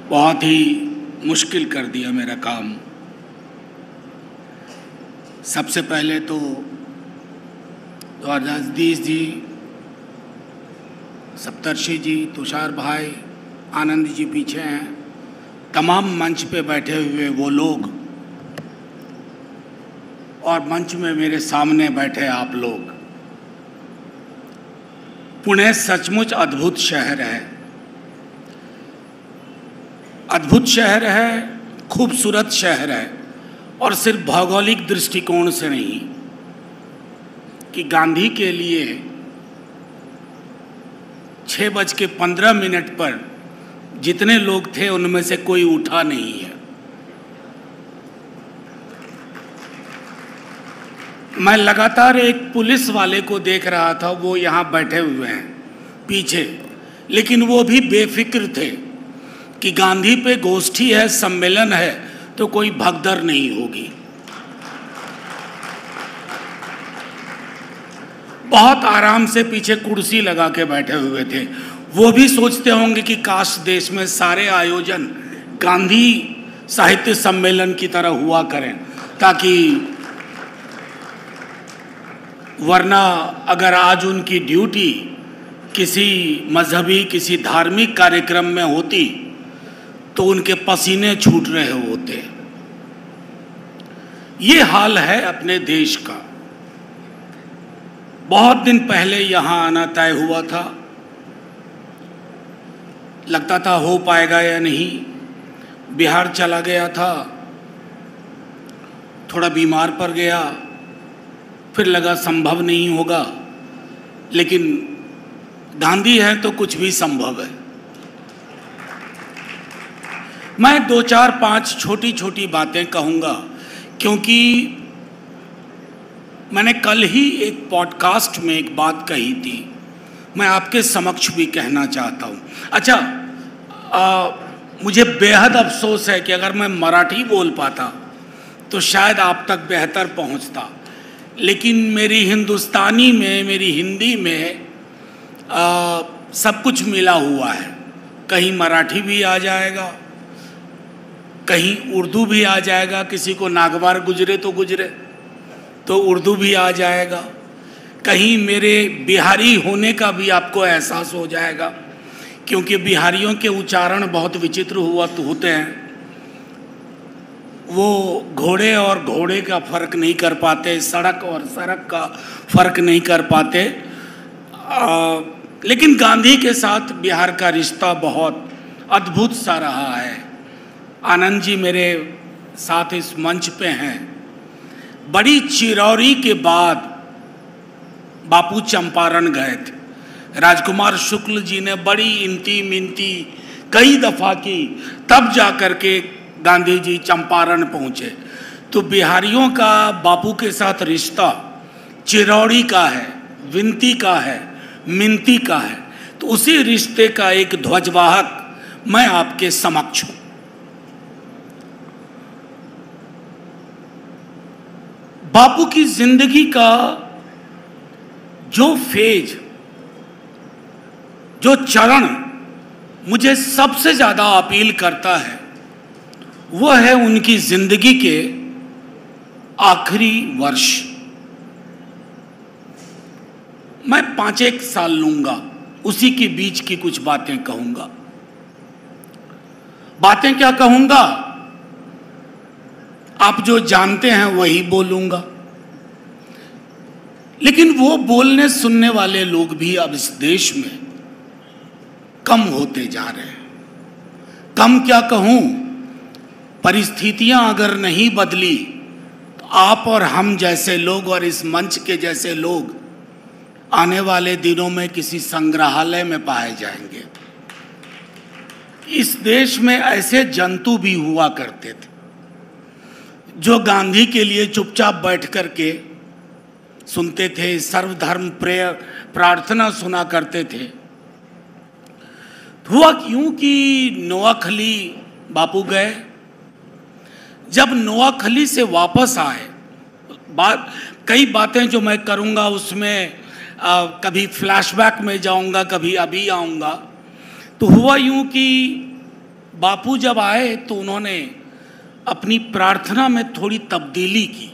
बहुत ही मुश्किल कर दिया मेरा काम। सबसे पहले तो द्वारकाधीश जी, सप्तर्षि जी, तुषार भाई, आनंद जी पीछे हैं, तमाम मंच पे बैठे हुए वो लोग और मंच में मेरे सामने बैठे आप लोग। पुणे सचमुच अद्भुत शहर है, अद्भुत शहर है, खूबसूरत शहर है। और सिर्फ भौगोलिक दृष्टिकोण से नहीं कि गांधी के लिए 6:15 पर जितने लोग थे उनमें से कोई उठा नहीं है। मैं लगातार एक पुलिस वाले को देख रहा था, वो यहाँ बैठे हुए हैं पीछे, लेकिन वो भी बेफिक्र थे कि गांधी पे गोष्ठी है, सम्मेलन है, तो कोई भगदड़ नहीं होगी। बहुत आराम से पीछे कुर्सी लगा के बैठे हुए थे। वो भी सोचते होंगे कि काश देश में सारे आयोजन गांधी साहित्य सम्मेलन की तरह हुआ करें, ताकि वरना अगर आज उनकी ड्यूटी किसी मजहबी, किसी धार्मिक कार्यक्रम में होती तो उनके पसीने छूट रहे होते। ये हाल है अपने देश का। बहुत दिन पहले यहाँ आना तय हुआ था, लगता था हो पाएगा या नहीं। बिहार चला गया था, थोड़ा बीमार पड़ गया, फिर लगा संभव नहीं होगा, लेकिन गांधी है तो कुछ भी संभव है। मैं 2, 4, 5 छोटी छोटी बातें कहूँगा, क्योंकि मैंने कल ही एक पॉडकास्ट में एक बात कही थी, मैं आपके समक्ष भी कहना चाहता हूँ। अच्छा, मुझे बेहद अफसोस है कि अगर मैं मराठी बोल पाता तो शायद आप तक बेहतर पहुँचता, लेकिन मेरी हिंदुस्तानी में, मेरी हिंदी में सब कुछ मिला हुआ है। कहीं मराठी भी आ जाएगा, कहीं उर्दू भी आ जाएगा, किसी को नागवार गुजरे तो उर्दू भी आ जाएगा, कहीं मेरे बिहारी होने का भी आपको एहसास हो जाएगा, क्योंकि बिहारियों के उच्चारण बहुत विचित्र होते हैं। वो घोड़े और घोड़े का फर्क नहीं कर पाते, सड़क और सड़क का फर्क नहीं कर पाते। लेकिन गांधी के साथ बिहार का रिश्ता बहुत अद्भुत सा रहा है। आनंद जी मेरे साथ इस मंच पे हैं। बड़ी चिरौरी के बाद बापू चंपारण गए थे। राजकुमार शुक्ल जी ने बड़ी इनती मिनती कई दफ़ा की, तब जा कर के गांधी जी चंपारण पहुँचे। तो बिहारियों का बापू के साथ रिश्ता चिरौरी का है, विनती का है, मिनती का है। तो उसी रिश्ते का एक ध्वजवाहक मैं आपके समक्ष हूँ। बापू की जिंदगी का जो फेज, जो चरण मुझे सबसे ज्यादा अपील करता है, वह है उनकी जिंदगी के आखिरी वर्ष। मैं 5-1 साल लूंगा, उसी के बीच की कुछ बातें कहूंगा। बातें क्या कहूंगा, आप जो जानते हैं वही बोलूंगा। लेकिन वो बोलने सुनने वाले लोग भी अब इस देश में कम होते जा रहे हैं। कम क्या कहूं, परिस्थितियां अगर नहीं बदली तो आप और हम जैसे लोग और इस मंच के जैसे लोग आने वाले दिनों में किसी संग्रहालय में पाए जाएंगे। इस देश में ऐसे जंतु भी हुआ करते थे जो गांधी के लिए चुपचाप बैठ करके सुनते थे, सर्वधर्म प्रेयर प्रार्थना सुना करते थे। हुआ क्यों कि नोआखली बापू गए। जब नोआखली से वापस आए, कई बातें जो मैं करूंगा उसमें कभी फ्लैशबैक में जाऊंगा, कभी अभी आऊंगा। तो हुआ यूं कि बापू जब आए तो उन्होंने अपनी प्रार्थना में थोड़ी तब्दीली की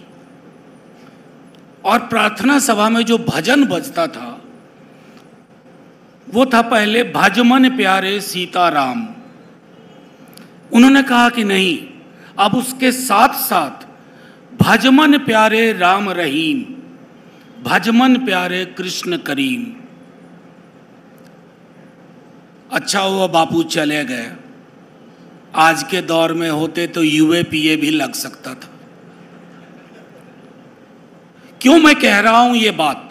और प्रार्थना सभा में जो भजन बजता था वो था पहले भजमन प्यारे सीताराम। उन्होंने कहा कि नहीं, अब उसके साथ साथ भजमन प्यारे राम रहीम, भजमन प्यारे कृष्ण करीम। अच्छा हुआ बापू चले गए, आज के दौर में होते तो यूए पीए भी लग सकता था। क्यों मैं कह रहा हूं ये बात?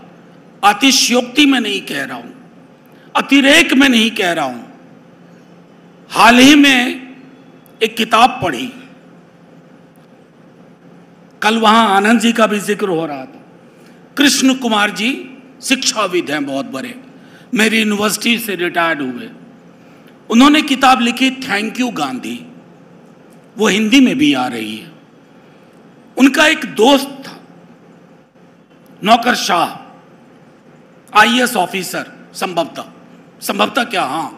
अतिशयोक्ति में नहीं कह रहा हूं, अतिरेक में नहीं कह रहा हूं। हाल ही में एक किताब पढ़ी, कल वहां आनंद जी का भी जिक्र हो रहा था। कृष्ण कुमार जी शिक्षाविद हैं, बहुत बड़े, मेरी यूनिवर्सिटी से रिटायर्ड हुए। उन्होंने किताब लिखी थैंक यू गांधी, वो हिंदी में भी आ रही है। उनका एक दोस्त था नौकरशाह, आईएएस ऑफिसर, संभवतः क्या, हाँ,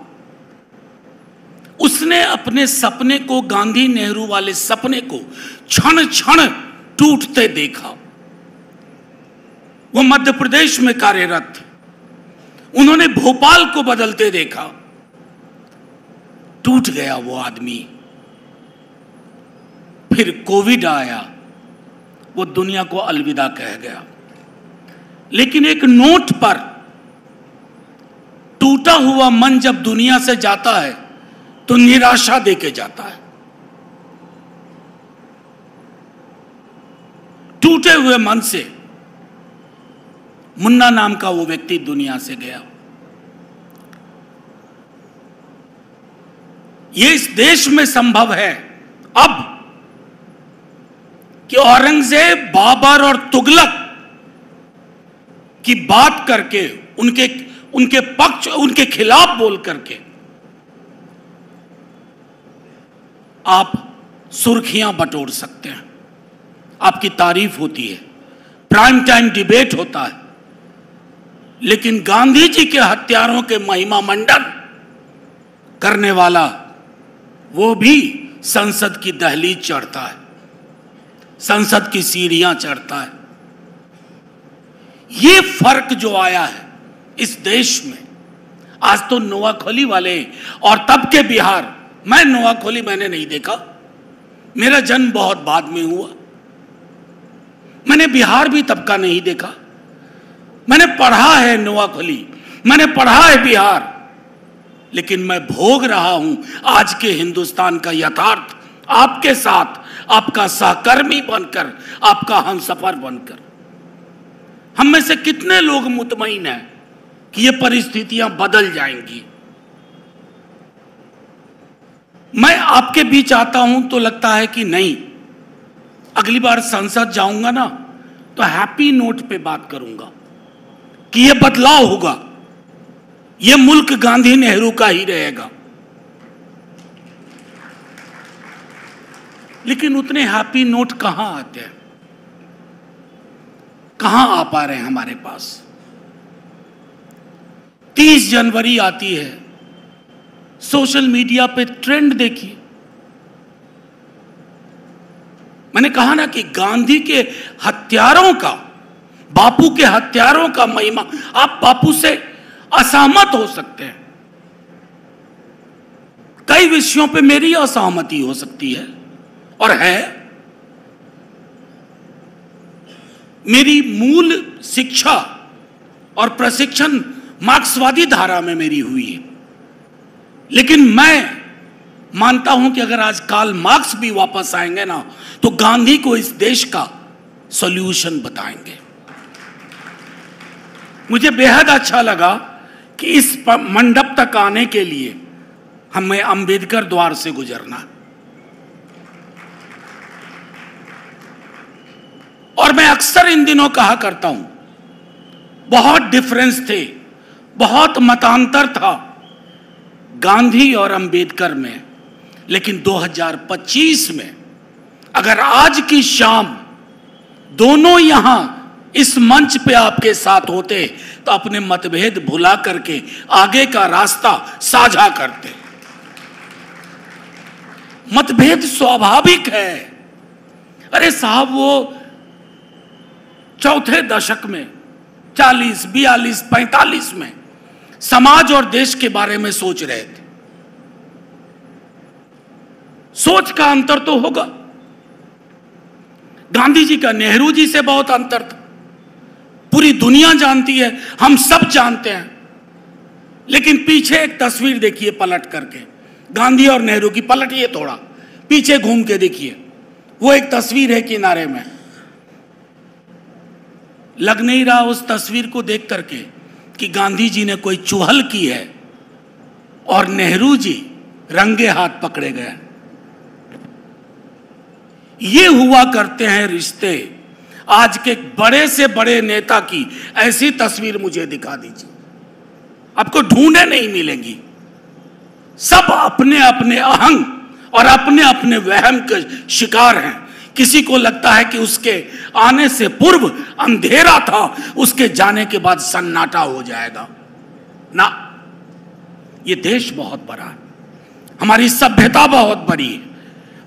उसने अपने सपने को, गांधी नेहरू वाले सपने को क्षण क्षण टूटते देखा। वो मध्य प्रदेश में कार्यरत थे, उन्होंने भोपाल को बदलते देखा। टूट गया वो आदमी। फिर कोविड आया, वो दुनिया को अलविदा कह गया। लेकिन एक नोट पर टूटा हुआ मन जब दुनिया से जाता है तो निराशा देके जाता है। टूटे हुए मन से मुन्ना नाम का वो व्यक्ति दुनिया से गया। ये इस देश में संभव है अब कि औरंगजेब, बाबर और तुगलक की बात करके, उनके पक्ष, उनके खिलाफ बोल करके आप सुर्खियां बटोर सकते हैं, आपकी तारीफ होती है, प्राइम टाइम डिबेट होता है। लेकिन गांधी जी के हत्यारों के महिमा मंडन करने वाला वो भी संसद की दहलीज चढ़ता है, संसद की सीढ़ियां चढ़ता है। ये फर्क जो आया है इस देश में, आज तो नोआखोली वाले, और तब के बिहार, मैं नोआखोली मैंने नहीं देखा, मेरा जन्म बहुत बाद में हुआ, मैंने बिहार भी तब का नहीं देखा। मैंने पढ़ा है नोआखोली, मैंने पढ़ा है बिहार, लेकिन मैं भोग रहा हूं आज के हिंदुस्तान का यथार्थ, आपके साथ, आपका सहकर्मी बनकर, आपका हमसफर बनकर। हम में से कितने लोग मुतमईन हैं कि ये परिस्थितियां बदल जाएंगी? मैं आपके बीच आता हूं तो लगता है कि नहीं, अगली बार संसद जाऊंगा ना तो हैप्पी नोट पे बात करूंगा कि ये बदलाव होगा, ये मुल्क गांधी नेहरू का ही रहेगा। लेकिन उतने हैप्पी नोट कहां आते हैं, कहां आ पा रहे हैं हमारे पास? 30 जनवरी आती है, सोशल मीडिया पे ट्रेंड देखिए। मैंने कहा ना कि गांधी के हत्यारों का, बापू के हत्यारों का महिमा, आप बापू से असहमत हो सकते हैं, कई विषयों पे मेरी असहमति हो सकती है और है। मेरी मूल शिक्षा और प्रशिक्षण मार्क्सवादी धारा में मेरी हुई है, लेकिन मैं मानता हूं कि अगर आज कार्ल मार्क्स भी वापस आएंगे ना तो गांधी को इस देश का सॉल्यूशन बताएंगे। मुझे बेहद अच्छा लगा कि इस मंडप तक आने के लिए हमें अंबेडकर द्वार से गुजरना, और मैं अक्सर इन दिनों कहा करता हूं, बहुत डिफरेंस थे, बहुत मतांतर था गांधी और अंबेडकर में, लेकिन 2025 में अगर आज की शाम दोनों यहां इस मंच पे आपके साथ होते तो अपने मतभेद भुला करके आगे का रास्ता साझा करते। मतभेद स्वाभाविक है। अरे साहब, वो चौथे दशक में 40, 42, 45 में समाज और देश के बारे में सोच रहे थे। सोच का अंतर तो होगा। गांधी जी का नेहरू जी से बहुत अंतर था, पूरी दुनिया जानती है, हम सब जानते हैं। लेकिन पीछे एक तस्वीर देखिए पलट करके, गांधी और नेहरू की, पलटिए थोड़ा पीछे घूम के देखिए, वो एक तस्वीर है किनारे में। लग नहीं रहा उस तस्वीर को देख करके कि गांधी जी ने कोई चुहल की है और नेहरू जी रंगे हाथ पकड़े गए। ये हुआ करते हैं रिश्ते। आज के बड़े से बड़े नेता की ऐसी तस्वीर मुझे दिखा दीजिए, आपको ढूंढे नहीं मिलेंगी। सब अपने अपने अहंग और अपने अपने वहम के शिकार हैं। किसी को लगता है कि उसके आने से पूर्व अंधेरा था, उसके जाने के बाद सन्नाटा हो जाएगा। ना, ये देश बहुत बड़ा है, हमारी सभ्यता बहुत बड़ी है,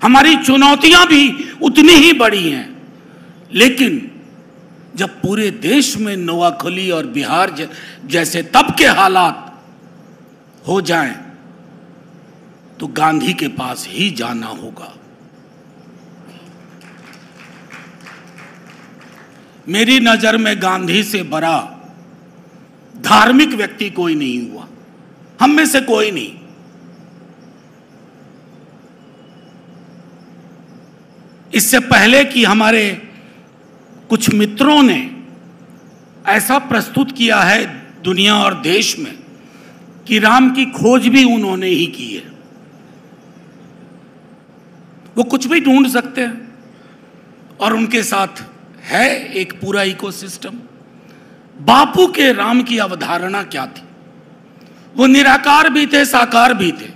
हमारी चुनौतियां भी उतनी ही बड़ी हैं। लेकिन जब पूरे देश में नोआखली और बिहार जैसे तब के हालात हो जाएं, तो गांधी के पास ही जाना होगा। मेरी नजर में गांधी से बड़ा धार्मिक व्यक्ति कोई नहीं हुआ, हम में से कोई नहीं। इससे पहले कि हमारे कुछ मित्रों ने ऐसा प्रस्तुत किया है दुनिया और देश में कि राम की खोज भी उन्होंने ही की है। वो कुछ भी ढूंढ सकते हैं और उनके साथ है एक पूरा इकोसिस्टम। बापू के राम की अवधारणा क्या थी? वो निराकार भी थे, साकार भी थे।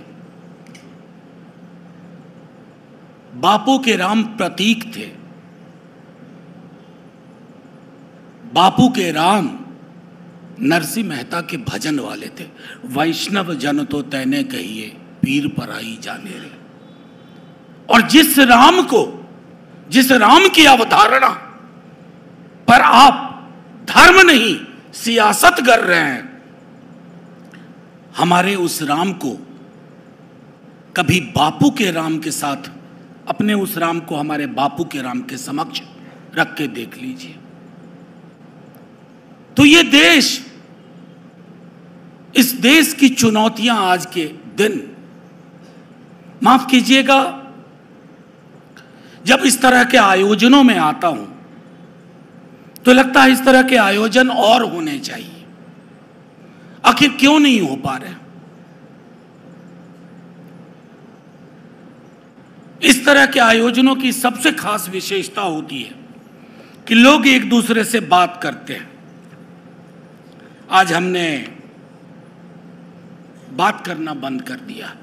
बापू के राम प्रतीक थे। बापू के राम नरसिंह मेहता के भजन वाले थे। वैष्णव जन तो तैने कहिए, पीर पराई जाने रे। और जिस राम की अवधारणा पर आप धर्म नहीं सियासत कर रहे हैं, हमारे उस राम को कभी बापू के राम के साथ, अपने उस राम को हमारे बापू के राम के समक्ष रख के देख लीजिए। तो ये देश, इस देश की चुनौतियां आज के दिन, माफ कीजिएगा, जब इस तरह के आयोजनों में आता हूं तो लगता है इस तरह के आयोजन और होने चाहिए। आखिर क्यों नहीं हो पा रहे? इस तरह के आयोजनों की सबसे खास विशेषता होती है कि लोग एक दूसरे से बात करते हैं। आज हमने बात करना बंद कर दिया।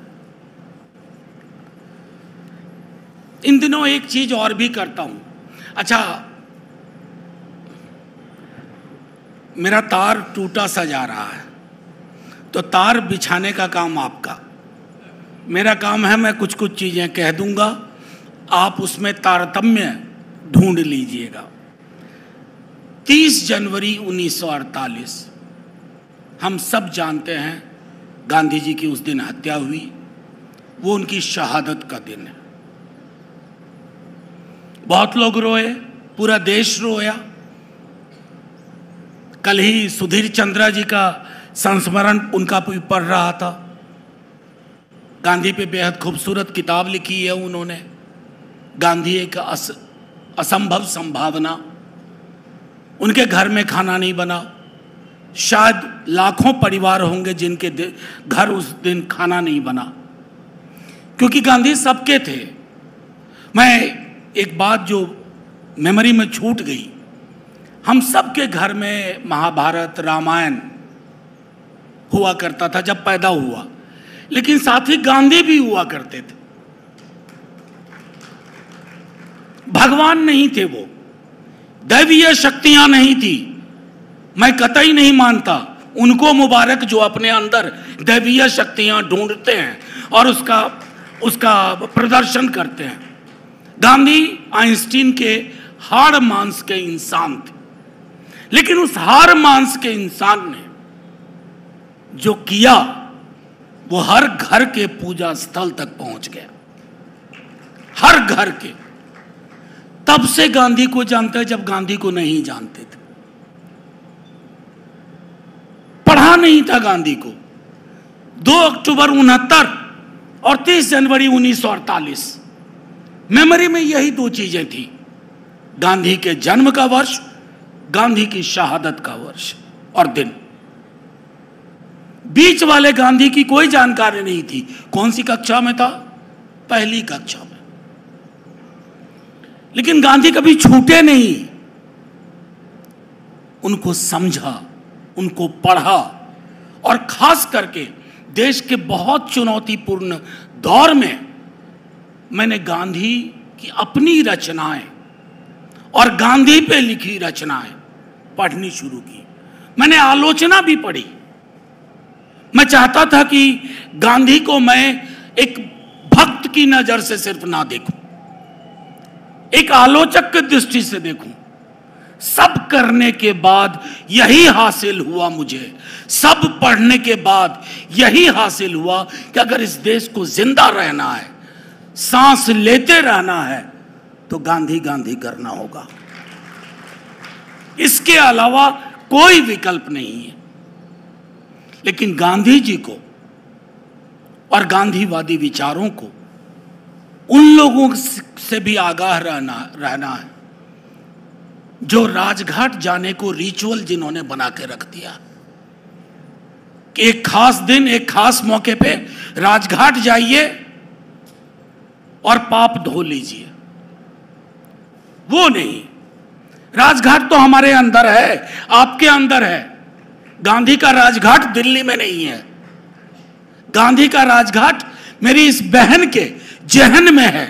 इन दिनों एक चीज और भी करता हूं। अच्छा, मेरा तार टूटा सा जा रहा है, तो तार बिछाने का काम आपका, मेरा काम है मैं कुछ कुछ चीजें कह दूंगा, आप उसमें तारतम्य ढूंढ लीजिएगा। 30 जनवरी 1948, हम सब जानते हैं गांधी जी की उस दिन हत्या हुई। वो उनकी शहादत का दिन है। बहुत लोग रोए, पूरा देश रोया। कल ही सुधीर चंद्रा जी का संस्मरण उनका पढ़ रहा था। गांधी पे बेहद खूबसूरत किताब लिखी है उन्होंने, गांधी एक असंभव संभावना। उनके घर में खाना नहीं बना। शायद लाखों परिवार होंगे जिनके घर उस दिन खाना नहीं बना, क्योंकि गांधी सबके थे। मैं एक बात जो मेमोरी में छूट गई, हम सबके घर में महाभारत रामायण हुआ करता था जब पैदा हुआ, लेकिन साथ ही गांधी भी हुआ करते थे। भगवान नहीं थे वो, दैवीय शक्तियां नहीं थी। मैं कतई नहीं मानता उनको मुबारक जो अपने अंदर दैवीय शक्तियां ढूंढते हैं और उसका उसका प्रदर्शन करते हैं। गांधी आइंस्टीन के हाड़ मांस के इंसान थे, लेकिन उस हाड़ मांस के इंसान ने जो किया वो हर घर के पूजा स्थल तक पहुंच गया, हर घर के। तब से गांधी को जानते हैं जब गांधी को नहीं जानते थे, पढ़ा नहीं था गांधी को। 2 अक्टूबर 69 और 30 जनवरी 1948 मेमोरी में यही 2 चीजें थी, गांधी के जन्म का वर्ष, गांधी की शहादत का वर्ष और दिन। बीच वाले गांधी की कोई जानकारी नहीं थी। कौन सी कक्षा में था? पहली कक्षा में। लेकिन गांधी कभी छूटे नहीं, उनको समझा, उनको पढ़ा, और खास करके देश के बहुत चुनौतीपूर्ण दौर में मैंने गांधी की अपनी रचनाएं और गांधी पे लिखी रचनाएं पढ़नी शुरू की। मैंने आलोचना भी पढ़ी। मैं चाहता था कि गांधी को मैं एक भक्त की नजर से सिर्फ ना देखूं, एक आलोचक की दृष्टि से देखूं। सब करने के बाद यही हासिल हुआ मुझे, सब पढ़ने के बाद यही हासिल हुआ कि अगर इस देश को जिंदा रहना है, सांस लेते रहना है, तो गांधी गांधी करना होगा। इसके अलावा कोई विकल्प नहीं है। लेकिन गांधी जी को और गांधीवादी विचारों को उन लोगों से भी आगाह रहना है जो राजघाट जाने को रिचुअल जिन्होंने बना के रख दिया कि एक खास दिन, एक खास मौके पे राजघाट जाइए और पाप धो लीजिए। वो नहीं, राजघाट तो हमारे अंदर है, आपके अंदर है। गांधी का राजघाट दिल्ली में नहीं है, गांधी का राजघाट मेरी इस बहन के जहन में है।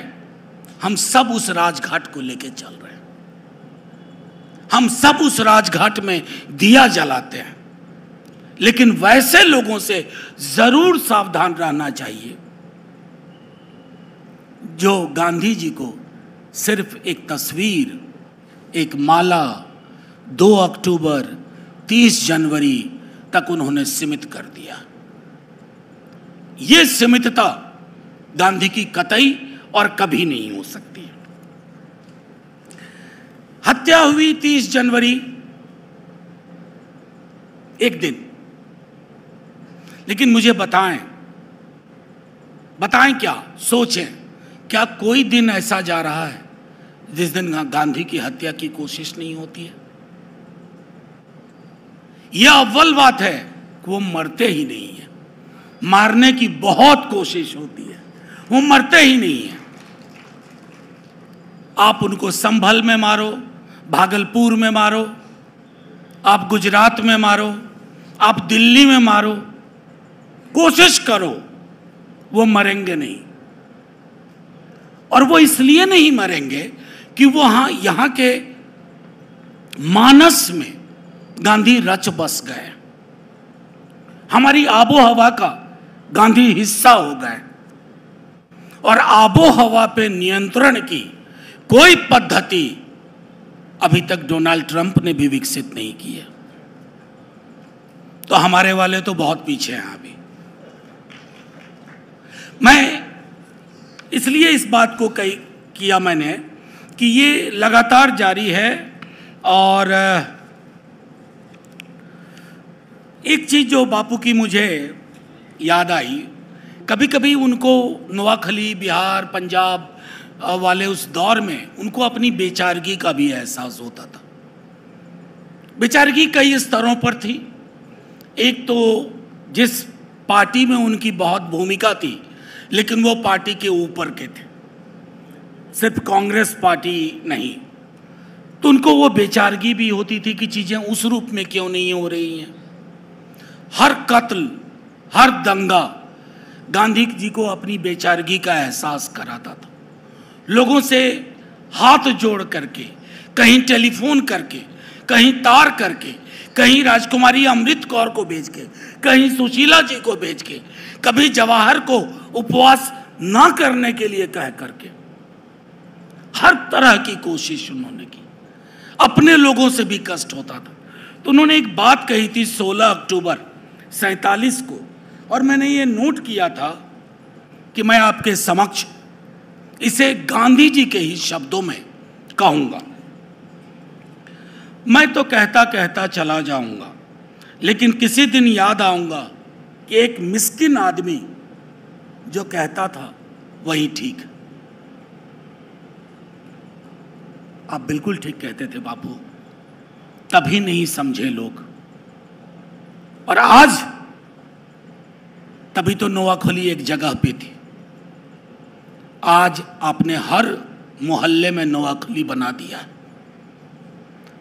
हम सब उस राजघाट को लेके चल रहे हैं, हम सब उस राजघाट में दिया जलाते हैं। लेकिन वैसे लोगों से जरूर सावधान रहना चाहिए जो गांधी जी को सिर्फ एक तस्वीर, एक माला, 2 अक्टूबर 30 जनवरी तक उन्होंने सीमित कर दिया। यह सीमितता गांधी की कतई और कभी नहीं हो सकती। हत्या हुई 30 जनवरी एक दिन, लेकिन मुझे बताएं क्या, सोचें, क्या कोई दिन ऐसा जा रहा है जिस दिन गांधी की हत्या की कोशिश नहीं होती है? यह अव्वल बात है कि वो मरते ही नहीं है। मारने की बहुत कोशिश होती है, वो मरते ही नहीं है। आप उनको संभल में मारो, भागलपुर में मारो, आप गुजरात में मारो, आप दिल्ली में मारो, कोशिश करो, वो मरेंगे नहीं। और वो इसलिए नहीं मरेंगे कि वो यहाँ के मानस में गांधी रच बस गए, हमारी आबो हवा का गांधी हिस्सा हो गए। और आबो हवा पे नियंत्रण की कोई पद्धति अभी तक डोनाल्ड ट्रंप ने भी विकसित नहीं की है। तो हमारे वाले तो बहुत पीछे हैं अभी। मैं इसलिए इस बात को किया मैंने कि ये लगातार जारी है। और एक चीज़ जो बापू की मुझे याद आई, कभी कभी उनको नोआखली, बिहार, पंजाब वाले उस दौर में उनको अपनी बेचारगी का भी एहसास होता था। बेचारगी कई स्तरों पर थी। एक तो जिस पार्टी में उनकी बहुत भूमिका थी, लेकिन वो पार्टी के ऊपर के थे, सिर्फ कांग्रेस पार्टी नहीं, तो उनको वो बेचारगी भी होती थी कि चीज़ें उस रूप में क्यों नहीं हो रही हैं। हर कत्ल, हर दंगा गांधी जी को अपनी बेचारगी का एहसास कराता था। लोगों से हाथ जोड़ करके, कहीं टेलीफोन करके, कहीं तार करके, कहीं राजकुमारी अमृत कौर को भेज के, कहीं सुशीला जी को भेज के, कभी जवाहर को उपवास ना करने के लिए कह करके हर तरह की कोशिश उन्होंने की। अपने लोगों से भी कष्ट होता था। तो उन्होंने एक बात कही थी 16 अक्टूबर 47 को, और मैंने ये नोट किया था कि मैं आपके समक्ष इसे गांधी जी के ही शब्दों में कहूंगा। मैं तो कहता कहता चला जाऊंगा, लेकिन किसी दिन याद आऊंगा कि एक मिस्किन आदमी जो कहता था वही ठीक। आप बिल्कुल ठीक कहते थे बापू, तभी नहीं समझे लोग। और आज तभी तो नोआखली एक जगह पे थी। आज आपने हर मोहल्ले में नोआखली बना दिया,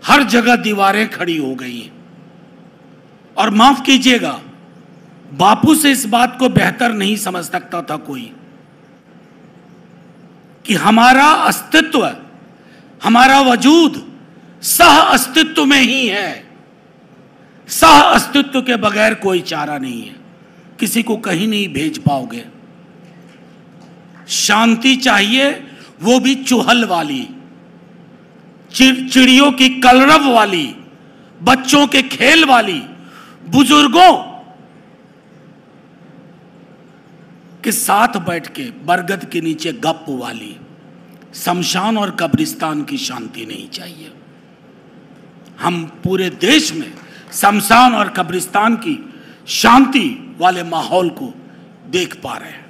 हर जगह दीवारें खड़ी हो गई हैं। और माफ कीजिएगा, बापू से इस बात को बेहतर नहीं समझ सकता था कोई कि हमारा अस्तित्व, हमारा वजूद सह अस्तित्व में ही है। सह अस्तित्व के बगैर कोई चारा नहीं है, किसी को कहीं नहीं भेज पाओगे। शांति चाहिए, वो भी चुहल वाली, चिड़ियों की कलरव वाली, बच्चों के खेल वाली, बुजुर्गों के साथ बैठ के बरगद के नीचे गप वाली। शमशान और कब्रिस्तान की शांति नहीं चाहिए। हम पूरे देश में शमशान और कब्रिस्तान की शांति वाले माहौल को देख पा रहे हैं।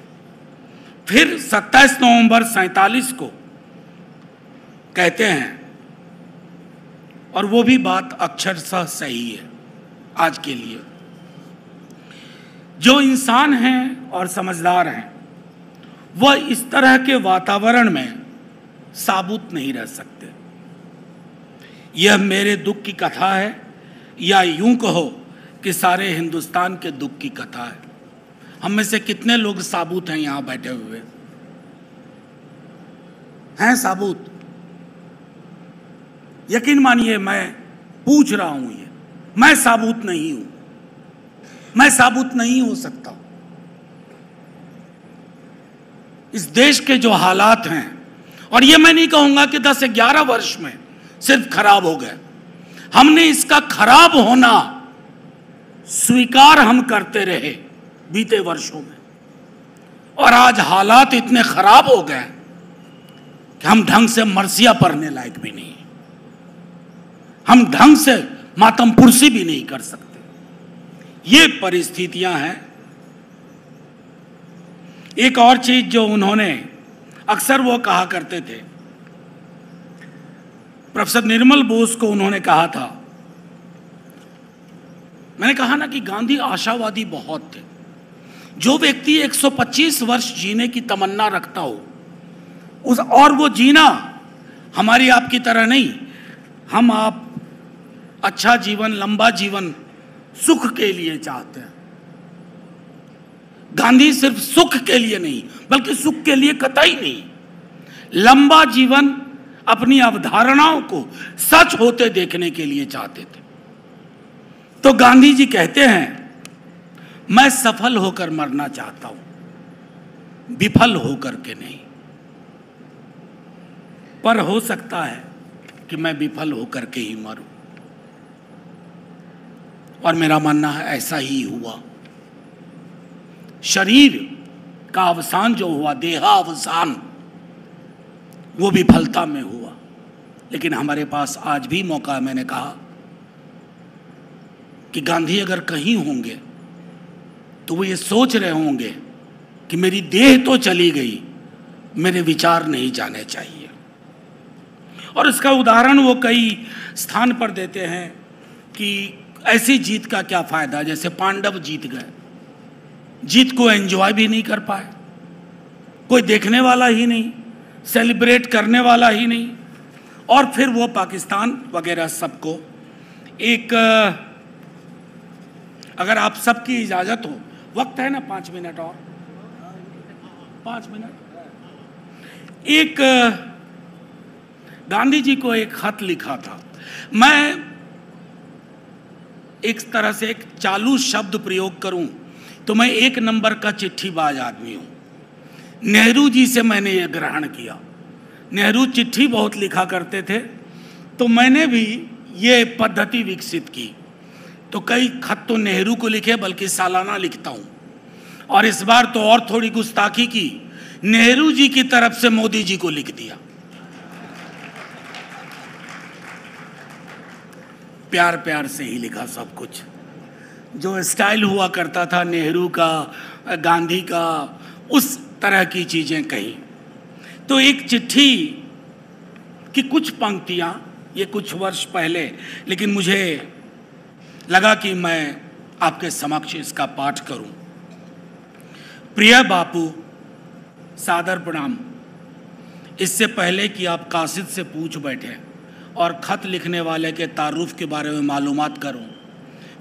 फिर 27 नवंबर 47 को कहते हैं, और वो भी बात अक्षरशः सही है आज के लिए। जो इंसान हैं और समझदार हैं वह इस तरह के वातावरण में साबुत नहीं रह सकते। यह मेरे दुख की कथा है, या यूं कहो कि सारे हिंदुस्तान के दुख की कथा है। हम में से कितने लोग साबुत हैं यहां बैठे हुए? हैं साबुत? यकीन मानिए, मैं पूछ रहा हूं, ये मैं साबुत नहीं हूं। मैं साबुत नहीं हो सकता। इस देश के जो हालात हैं, और ये मैं नहीं कहूंगा कि 10-11 वर्ष में सिर्फ खराब हो गए। हमने इसका खराब होना स्वीकार हम करते रहे बीते वर्षों में, और आज हालात इतने खराब हो गए कि हम ढंग से मरसिया पढ़ने लायक भी नहीं, हम ढंग से मातम पुरसी भी नहीं कर सकते। ये परिस्थितियां हैं। एक और चीज जो उन्होंने अक्सर वो कहा करते थे, प्रोफेसर निर्मल बोस को उन्होंने कहा था, मैंने कहा ना कि गांधी आशावादी बहुत थे। जो व्यक्ति 125 वर्ष जीने की तमन्ना रखता हो उस, और वो जीना हमारी आपकी तरह नहीं, हम आप अच्छा जीवन, लंबा जीवन सुख के लिए चाहते हैं। गांधी सिर्फ सुख के लिए नहीं, बल्कि सुख के लिए कतई नहीं, लंबा जीवन अपनी अवधारणाओं को सच होते देखने के लिए चाहते थे। तो गांधी जी कहते हैं, मैं सफल होकर मरना चाहता हूं, विफल होकर के नहीं। पर हो सकता है कि मैं विफल होकर के ही मरूं, और मेरा मानना है ऐसा ही हुआ। शरीर का अवसान जो हुआ, देहावसान, वो विफलता में हुआ। लेकिन हमारे पास आज भी मौका है। मैंने कहा कि गांधी अगर कहीं होंगे तो वो ये सोच रहे होंगे कि मेरी देह तो चली गई, मेरे विचार नहीं जाने चाहिए। और इसका उदाहरण वो कई स्थान पर देते हैं कि ऐसी जीत का क्या फायदा, जैसे पांडव जीत गए, जीत को एंजॉय भी नहीं कर पाए, कोई देखने वाला ही नहीं, सेलिब्रेट करने वाला ही नहीं। और फिर वो पाकिस्तान वगैरह सबको एक, अगर आप सबकी इजाजत हो, वक्त है ना 5 मिनट और 5 मिनट, एक गांधी जी को एक खत लिखा था। मैं एक तरह से एक चालू शब्द प्रयोग करूं तो मैं 1 नंबर का चिट्ठीबाज आदमी हूं। नेहरू जी से मैंने ये ग्रहण किया। नेहरू चिट्ठी बहुत लिखा करते थे, तो मैंने भी ये पद्धति विकसित की। तो कई खत तो नेहरू को लिखे, बल्कि सालाना लिखता हूँ। और इस बार तो और थोड़ी गुस्ताखी की, नेहरू जी की तरफ से मोदी जी को लिख दिया। प्यार प्यार से ही लिखा सब कुछ। जो स्टाइल हुआ करता था नेहरू का, गांधी का, उस तरह की चीजें कही। तो एक चिट्ठी की कुछ पंक्तियां, ये कुछ वर्ष पहले, लेकिन मुझे लगा कि मैं आपके समक्ष इसका पाठ करूं। प्रिय बापू, सादर प्रणाम। इससे पहले कि आप कासिद से पूछ बैठे और खत लिखने वाले के तारुफ के बारे में मालूमात करूं,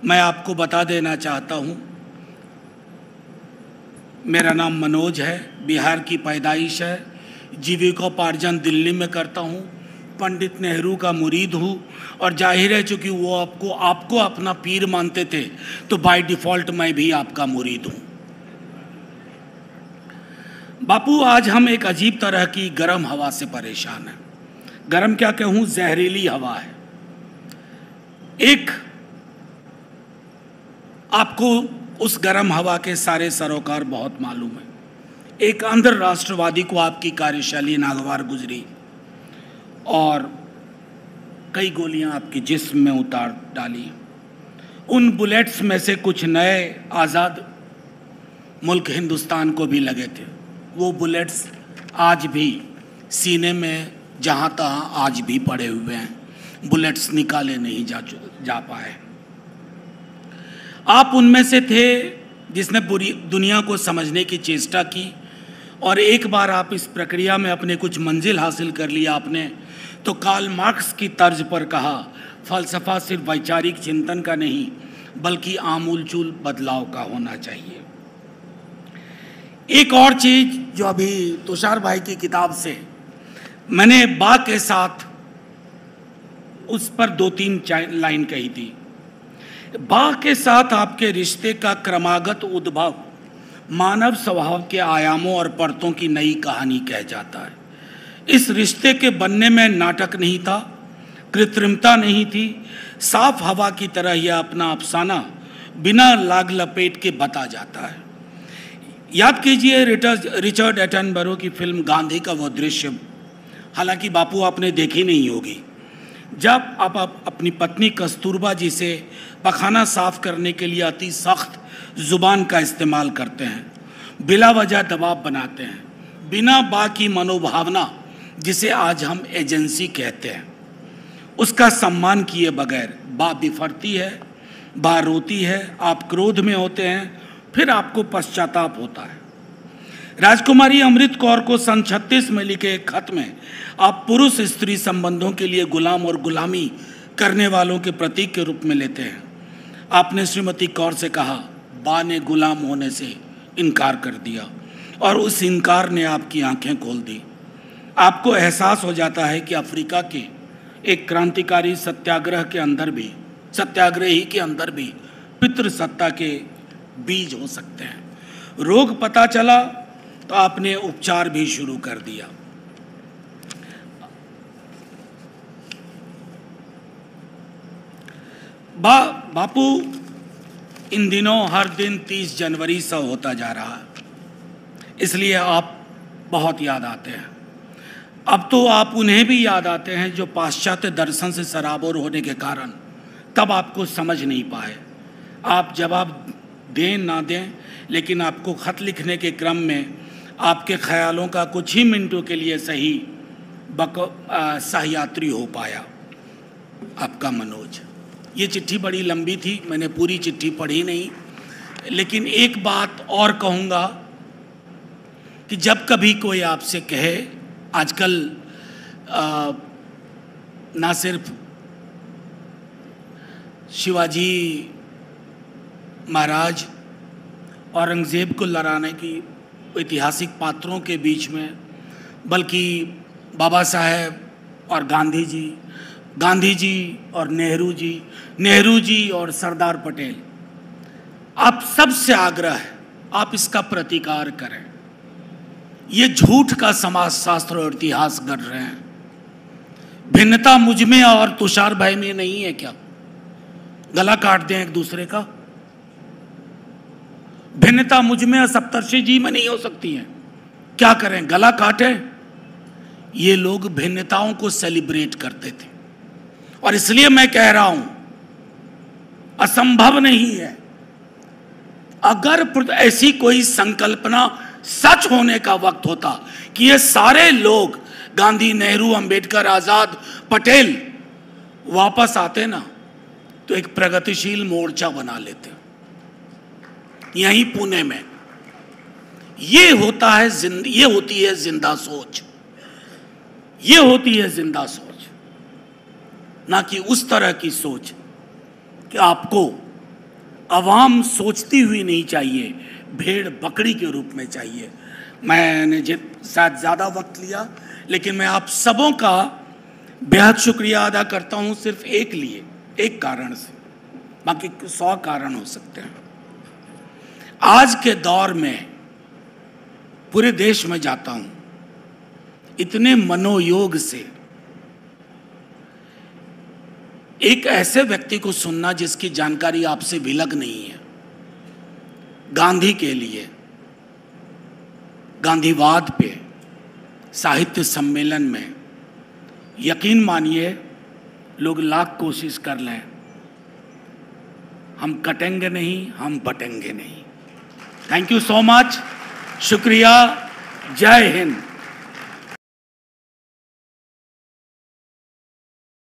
मैं आपको बता देना चाहता हूं, मेरा नाम मनोज है, बिहार की पैदाइश है, जीविकोपार्जन दिल्ली में करता हूं, पंडित नेहरू का मुरीद हूं, और जाहिर है चूंकि वो आपको अपना पीर मानते थे, तो बाय डिफ़ॉल्ट मैं भी आपका मुरीद हूं। बापू, आज हम एक अजीब तरह की गर्म हवा से परेशान हैं। गर्म क्या कहूं, जहरीली हवा है। एक आपको उस गर्म हवा के सारे सरोकार बहुत मालूम है। एक आंध्र राष्ट्रवादी को आपकी कार्यशैली नागवार गुजरी और कई गोलियां आपके जिस्म में उतार डाली। उन बुलेट्स में से कुछ नए आज़ाद मुल्क हिंदुस्तान को भी लगे थे। वो बुलेट्स आज भी सीने में जहाँ तहाँ आज भी पड़े हुए हैं, बुलेट्स निकाले नहीं जा पाए। आप उनमें से थे जिसने पूरी दुनिया को समझने की चेष्टा की, और एक बार आप इस प्रक्रिया में अपने कुछ मंजिल हासिल कर लिया आपने, तो कार्ल मार्क्स की तर्ज पर कहा, फ़लसफ़ा सिर्फ वैचारिक चिंतन का नहीं बल्कि आमूलचूल बदलाव का होना चाहिए। एक और चीज़ जो अभी तुषार भाई की किताब से मैंने बा के साथ उस पर 2-3 लाइन कही थी। बा के साथ आपके रिश्ते का क्रमागत उद्भव मानव स्वभाव के आयामों और परतों की नई कहानी कह जाता है। इस रिश्ते के बनने में नाटक नहीं था, कृत्रिमता नहीं थी, साफ हवा की तरह यह अपना अफसाना बिना लाग लपेट के बता जाता है। याद कीजिए रिचर्ड एटनबरो की फिल्म गांधी का वो दृश्य, हालांकि बापू आपने देखी नहीं होगी, जब आप अपनी पत्नी कस्तूरबा जी से पखाना साफ करने के लिए अति सख्त ज़ुबान का इस्तेमाल करते हैं, बिला वजह दबाव बनाते हैं, बिना बा की मनोभावना जिसे आज हम एजेंसी कहते हैं उसका सम्मान किए बगैर बा बिफरती है, बा रोती है, आप क्रोध में होते हैं, फिर आपको पश्चाताप होता है। राजकुमारी अमृत कौर को सन 36 में लिखे एक खत में आप पुरुष स्त्री संबंधों के लिए गुलाम और गुलामी करने वालों के प्रतीक के रूप में लेते हैं। आपने श्रीमती कौर से कहा, बा ने गुलाम होने से इनकार कर दिया और उस इनकार ने आपकी आंखें खोल दी। आपको एहसास हो जाता है कि अफ्रीका के एक क्रांतिकारी सत्याग्रही के अंदर भी पितृसत्ता के बीज हो सकते हैं। रोग पता चला तो आपने उपचार भी शुरू कर दिया। बापू, इन दिनों हर दिन 30 जनवरी सा होता जा रहा है, इसलिए आप बहुत याद आते हैं। अब तो आप उन्हें भी याद आते हैं जो पाश्चात्य दर्शन से सराबोर होने के कारण तब आपको समझ नहीं पाए। आप जवाब दें ना दें, लेकिन आपको खत लिखने के क्रम में आपके ख्यालों का कुछ ही मिनटों के लिए सही सहयात्री हो पाया। आपका मनोज। ये चिट्ठी बड़ी लंबी थी, मैंने पूरी चिट्ठी पढ़ी नहीं, लेकिन एक बात और कहूँगा कि जब कभी कोई आपसे कहे, आजकल ना सिर्फ शिवाजी महाराज औरंगज़ेब को लड़ाने की ऐतिहासिक पात्रों के बीच में, बल्कि बाबा साहेब और गांधी जी और नेहरू जी और सरदार पटेल, आप सबसे आग्रह है, आप इसका प्रतिकार करें। ये झूठ का समाजशास्त्र और इतिहास गढ़ रहे हैं। भिन्नता मुझ में और तुषार भाई में नहीं है क्या? गला काट दें एक दूसरे का। भिन्नता मुझ में और सप्तर्षि जी में नहीं हो सकती है, क्या करें, गला काटे? ये लोग भिन्नताओं को सेलिब्रेट करते थे और इसलिए मैं कह रहा हूं असंभव नहीं है। अगर ऐसी कोई संकल्पना सच होने का वक्त होता कि ये सारे लोग गांधी, नेहरू, अंबेडकर, आजाद, पटेल वापस आते ना, तो एक प्रगतिशील मोर्चा बना लेते यहीं पुणे में। ये होता है ये होती है जिंदा सोच, ये होती है जिंदा सोच, ना कि उस तरह की सोच कि आपको अवाम सोचती हुई नहीं चाहिए, भेड़ बकरी के रूप में चाहिए। मैंने शायद ज़्यादा वक्त लिया, लेकिन मैं आप सबों का बेहद शुक्रिया अदा करता हूं सिर्फ एक कारण से, बाकी 100 कारण हो सकते हैं। आज के दौर में पूरे देश में जाता हूं, इतने मनोयोग से एक ऐसे व्यक्ति को सुनना जिसकी जानकारी आपसे विलग नहीं है, गांधी के लिए, गांधीवाद पे साहित्य सम्मेलन में, यकीन मानिए लोग लाख कोशिश कर लें, हम कटेंगे नहीं, हम बटेंगे नहीं। थैंक यू सो मच, शुक्रिया, जय हिंद।